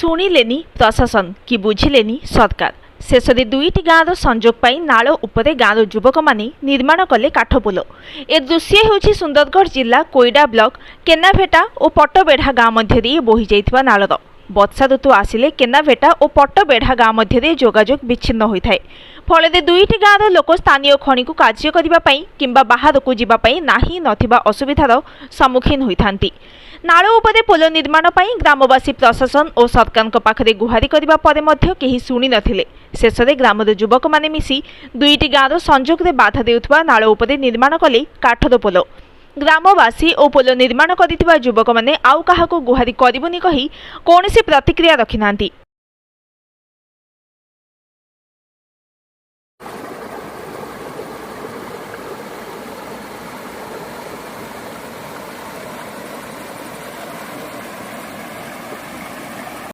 शुणिलेनी प्रशासन कि बुझिलेनी सरकार। शेष में दुईटी गाँवर संजोग पाई नाल उपरे गाँवर युवक माने निर्माण कले काठपोल। ए दृश्य हेउछि सुंदरगढ़ जिला कोईडा ब्लॉक केनाभेटा और पट्टबेढ़ा गाँव मध्य बोही जाइथिबा नालर। वर्षा ऋतु आसिले केनाभेटा और पट्टबेढ़ा गाँव मध्य जोगाजोग विच्छिन्न होइथाय। फल दुईटी गाँवर लोक स्थानीय खनि को कार्य करने किंबा बाहर को जीवाई नाही नथिबा असुविधार सम्मुखीन होइथांती। नाल उपरे पोल निर्माण पाई ग्रामवासी प्रशासन और सरकार पाखरे गुहारी करबा परे मध्य केही शुणी नथिले। शेष में ग्रामर युवक माने मिसी दुईटी गाँवर संजोग रे बाधा देउथबा नाल उपरे निर्माण कले काठर पोल। ग्रामवासी और पोल निर्माण करिथिबा युवक माने आउ काहाको गुहारी करिबोनी कही कोनोसी प्रतिक्रिया रखिनांती।